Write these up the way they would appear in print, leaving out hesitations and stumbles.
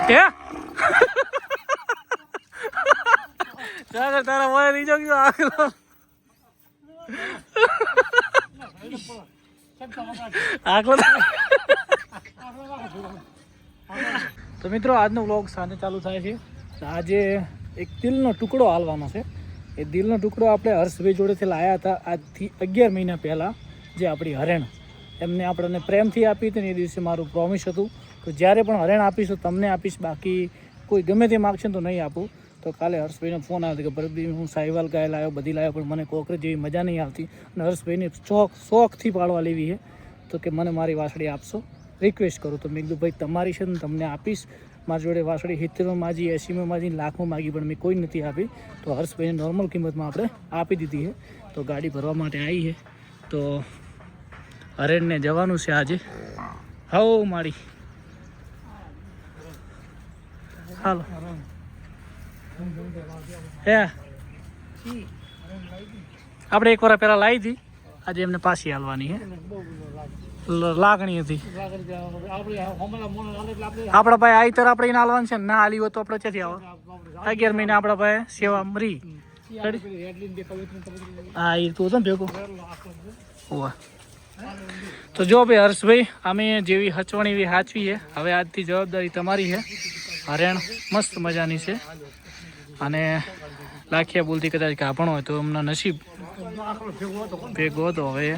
કે તારા મોય નહીં જો આખલો આખલો તો મિત્રો આજનો વ્લોગ સાંજે ચાલુ થાય છે. આજે એક દિલનો ટુકડો હાલવાનો છે. એ દિલનો ટુકડો આપણે હર્ષભાઈ જોડેથી લાવ્યા હતા આજથી 11 મહિના પહેલાં. જે આપણી હરેણ એમને આપણને પ્રેમથી આપી હતી ને એ દિવસે મારું પ્રોમિસ હતું તો જ્યારે પણ હરેણ આપીશ તો તમને આપીશ, બાકી કોઈ ગમે તે માગશે તો નહીં આપું. તો કાલે હર્ષભાઈનો ફોન આવ્યો હતો કે ભરતભાઈ હું સાહિવાલ ગાય લાવ્યો, બધી લાવ્યો, પણ મને કોકરેજ જેવી મજા નહીં આવતી અને હર્ષભાઈને શોખથી પાડવા લેવી છે તો કે મને મારી વાસળી આપશો, રિક્વેસ્ટ કરું. તો મેં કીધું ભાઈ તમારી છે ને તમને આપીશ. મારી જોડે વાસળી 70માં માજી, 80માં માજી, લાખમાં માગી પણ મેં કોઈ નથી આપી. તો હર્ષભાઈને નોર્મલ કિંમતમાં આપણે આપી દીધી છે. તો ગાડી ભરવા માટે આવી છે. તો હરેણને જવાનું છે આજે. હાઉ મારી હાલો હે આપણે એક વાર પહેલાં લાવી હતી, આજે એમને પાછી હાલવાની છે. લાગણી હતી આપણા ભાઈ આવી તર આપણે એને હાલવાનું છે. ના હાલી હોય તો આપણે ક્યાંથી આવો? 11 મહિના આપણા ભાઈ સેવા મરી. હા એ તું હતો ને ભેગો. હોવા તો જો ભાઈ હર્ષભાઈ અમે જેવી હચવણી એવી હાચવી છે. હવે આજથી જવાબદારી તમારી છે. હરેણ મસ્ત મજાની છે અને લાખિયા બોલતી કદાચ ગાભણ હોય તો એમના નસીબ ભેગો હતો. હવે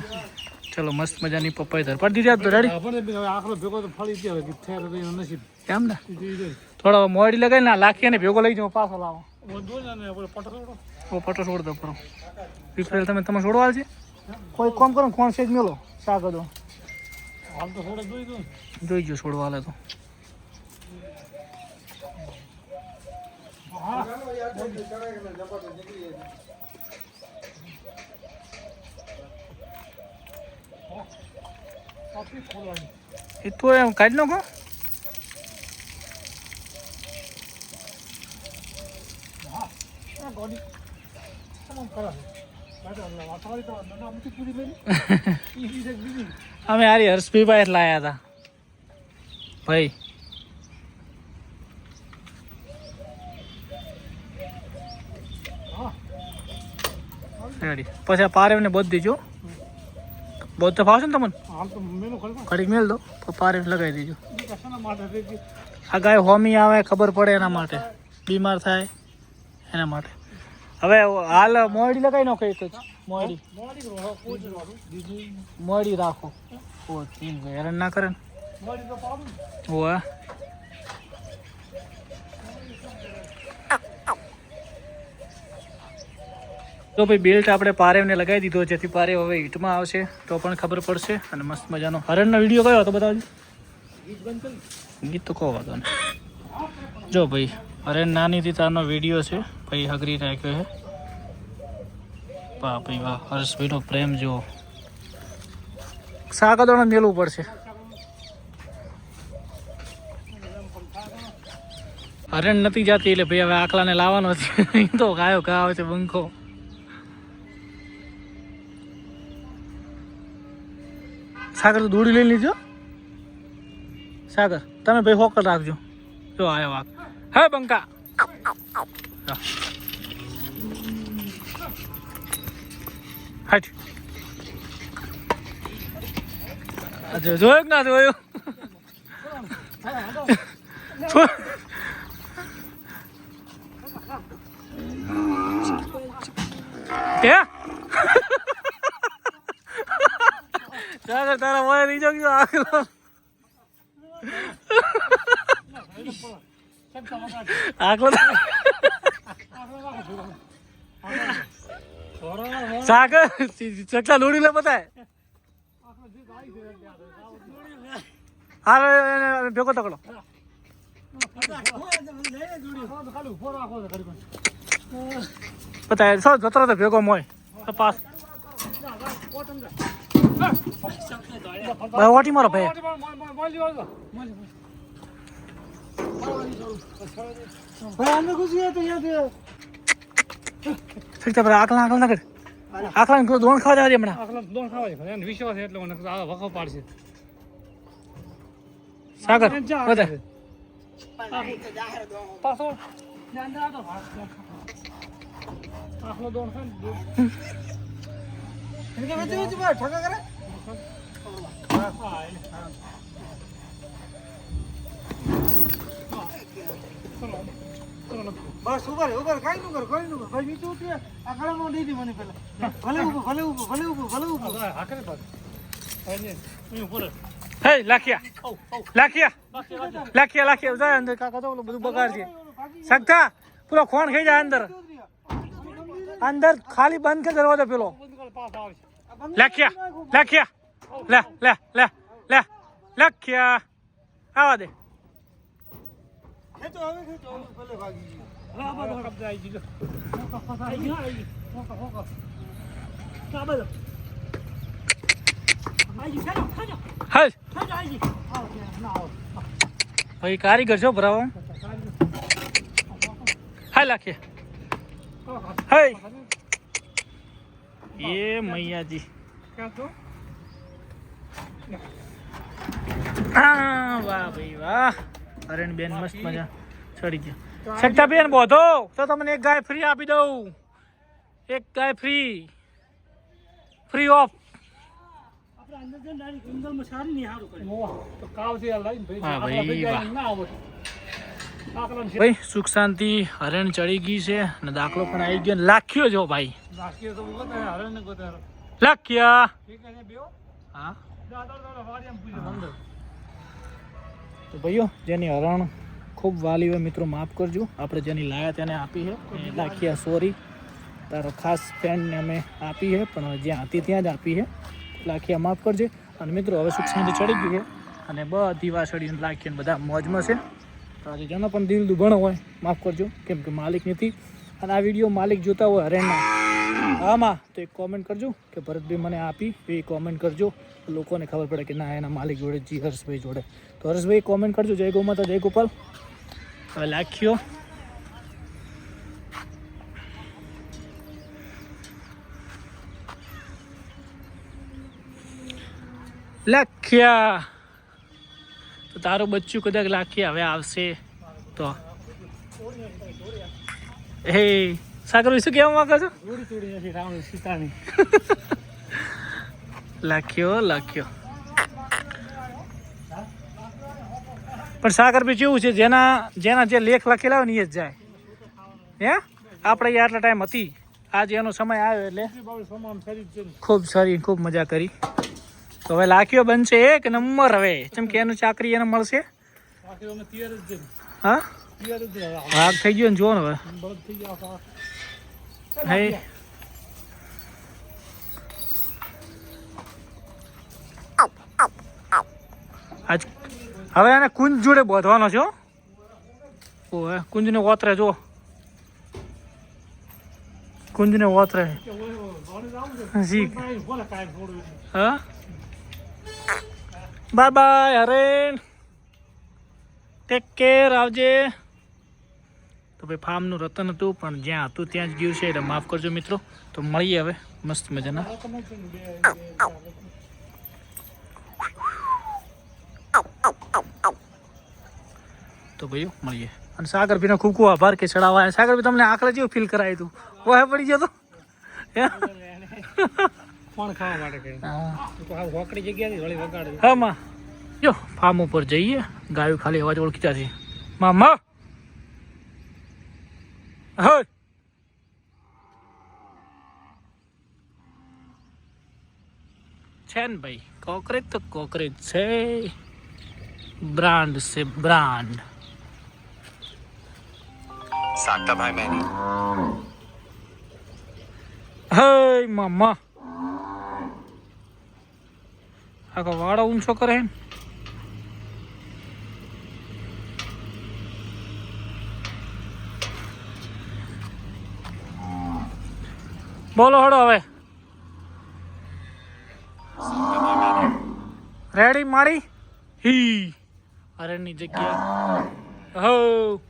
ચલો મસ્ત મજાની પપ્પાઈ ધરપડ દીધી તો રેડી એમ ને થોડો મોડી લગાવી ને લાખિયાને ભેગો લઈ જાઓ, પાછો લાવો પટો છોડ દો પરો પીપરેલ તમે છોડવા છે. કોઈ કોમ કરો કોણ સેજ મેલો શાક દો જોઈ ગયો છોડવા લે તો એ તો એમ કાઢી નાખો. અમે હારી હર્ષભાઈ પાસે લાયા હતા ભાઈ. પછી આ પારેવને બોધ દેજો. બોધ તો ફાવશે ને તમને? ઘડીક મેલ દો પારેવ લગાવી દેજો. આ ગાય હોમી આવે ખબર પડે એના માટે, બીમાર થાય એના માટે. હવે હાલ મોડી લગાવી નાખો એક જ મોડી રાખો હેરાન ના કરે ને. હોવા તો ભાઈ બેલ્ટ આપણે પારેવને લગાવી દીધો, જેથી પારેવ હવે હીટમાં આવશે તો પણ ખબર પડશે. અને મસ્ત મજાનો હરણનો વિડીયો કયો હતો બતાવજો. ગીત તો કહો વાતો ને. જો ભાઈ હરણ નાનીથી તારનો વિડીયો છે ભાઈ, હગરી રાખ્યો છે. વાહ ભાઈ વાહ, હર્ષભાઈનો પ્રેમ જુઓ. સાગદોને મેળવું પડશે. હરણ નથી જાતી એટલે ભાઈ હવે આખલાને લાવવાનો છે. તો ગાયો ઘા આવે છે બંખો. સાગર તો દોડી લઈ લીધો. સાગર તમે ભાઈ હોકલ રાખજો. જો આવ્યો વાઘ. હે બંકા હટ જોયો કે ના જોયો? તારા મોય નહીં જો આખલો આખલો સાગર ચકલા લોડી લે બતાય. હા ભેગો તકડો બતાય સો જતો તો ભેગો મોય પાસ ઓટી મારો ભાઈ. આકલા આકલા ના કર આકલા દોણ ખાવા જાય હમણાં દોણ ખાવા વિશ્વાસ એટલે વખો પાડશે. સાગર બધા પાછો અંદર આવતો આખલો દોણ છે ને ઠકા કરે બસ ઉપર ઉપર કઈ નું કર ભાઈ નીચે ઉતરે આ ખાડામાં દઈ દી મને પેલા ભલે ઉભો હાકરે બસ હે લાખિયા જાય અંદર કાકા તો બધું બગાડ છે સગતા પેલો ખોણ ખાઈ જાય અંદર ખાલી બંધ કર દરવાજો પેલો લાખિયા લે લાખિયા આવા દે ભાઈ કારીગર છો ભરાવો હાય લાખીએ હાય એ મૈયાજી વાહ ભાઈ વાહ અરેણ બેન મસ્ત મજા ચડી ગયા સગતા બેન બોધો તો તમને એક ગાય ફ્રી આપી દઉં એક ગાય ફ્રી ઓફ ભાઈ સુખ શાંતિ હરણ ચડી ગઈ છે અને દાખલો પણ આવી ગયો લાખ્યો જો ભાઈ લાખ્યા હા તો ભાઈઓ જેની હરણ ખૂબ વાલી હોય મિત્રો માફ કરજો આપણે જેની લાયા તેને આપી છે લાખ્યા સોરી તારો ખાસ ફ્રેન્ડને અમે આપી છે પણ જ્યાં હતી ત્યાં જ આપી છે લાખિયા માફ કરજે અને મિત્રો હવે સુખ શાંતિ ચડી ગઈ છે અને બધી વાસળીને લાખીને બધા મોજમાં છે તો આજે જેનો પણ દિલ દુભણો હોય માફ કરજો કેમ કે માલિક નથી અને આ વિડીયો માલિક જોતા હોય હરેણના આમાં તો એક કોમેન્ટ કરજો કે ભરતભાઈ મને આપી એ કોમેન્ટ કરજો લોકોને ખબર પડે કે ના એના માલિક જોડે જી હર્ષભાઈ જોડે તો હર્ષભાઈ કોમેન્ટ કરજો જય ગૌ માતા જય ગોપાલ હવે લાખ્યો લાખ્યા તો તારું બચ્ચું કદાચ લાખ્યા હવે આવશે તો હે સાગર શું કહેવા માંગો છો લાખ્યો પણ સાગર બી કેવું છે જેના જે લેખ લખેલા હોય ને એ જ જાય હે આપણે આટલા ટાઈમ હતી આજે એનો સમય આવ્યો એટલે ખૂબ સારી ખૂબ મજા કરી તો હવે લાખ્યો બનશે એક નંબર હવે કેમ કે એનું ચાકરી એને મળશે હા ભાગ થઈ ગયો ને જો ને હવે આજ હવે એને કુંજ જોડે બોધવાનો છો ઓહે કુંજને ઓતરે જો કુંજને ઓતરે હા bye bye Haren take care આવજે તો ભાઈ ફાર્મનું રતન હતું પણ જ્યાં હતું ત્યાં જ ગયું છે એટલે માફ કરજો મિત્રો તો મળીએ હવે મસ્ત મજાના તો ભાઈઓ મળીએ અને સાગર ભાઈને ખૂબ ખૂબ આભાર કે ચડાવવા સાગર ભાઈ તમને આખરે જેવું ફીલ કરાયું હતું ઓહે પડી ગયો તો કોણ ખાવા માટે હોકડી જગ્યાથી વળી વગાડે હા માં જો ફાર્મ ઉપર જઈએ ગાયો ખાલી અવાજ ઓળખીતા છે મામા હે છે ને ભાઈ કોકરેજ તો કોકરેજ છે બ્રાન્ડ છે બ્રાન્ડ સાંતાભાઈ મેની હે મામા આખો વાળો ઊંચો કરે બોલો હડો હવે રેડી મારી હી અરેની જગ્યા હો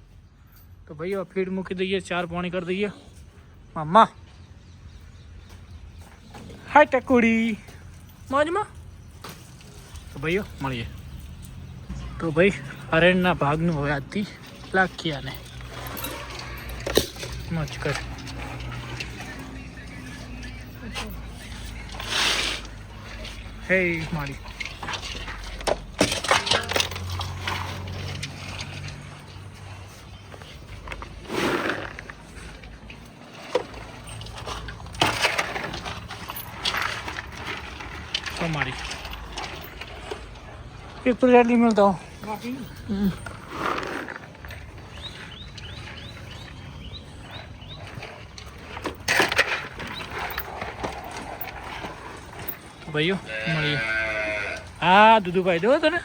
તો ભાઈઓ ફીડ મૂકી દઈએ ચાર પાણી કરી દઈએ મામા હાય ટકુડી મોજમાં તો ભાઈઓ મળીએ તો ભાઈ હરણના ભાગનું હવે આજથી લાખીએ આને મચ કર. હે મારી મારી એક પ્રોજેक्ट नहीं मिलता हो ભાઈઓ મળીએ. હા દુદુભાઈ દેવો તને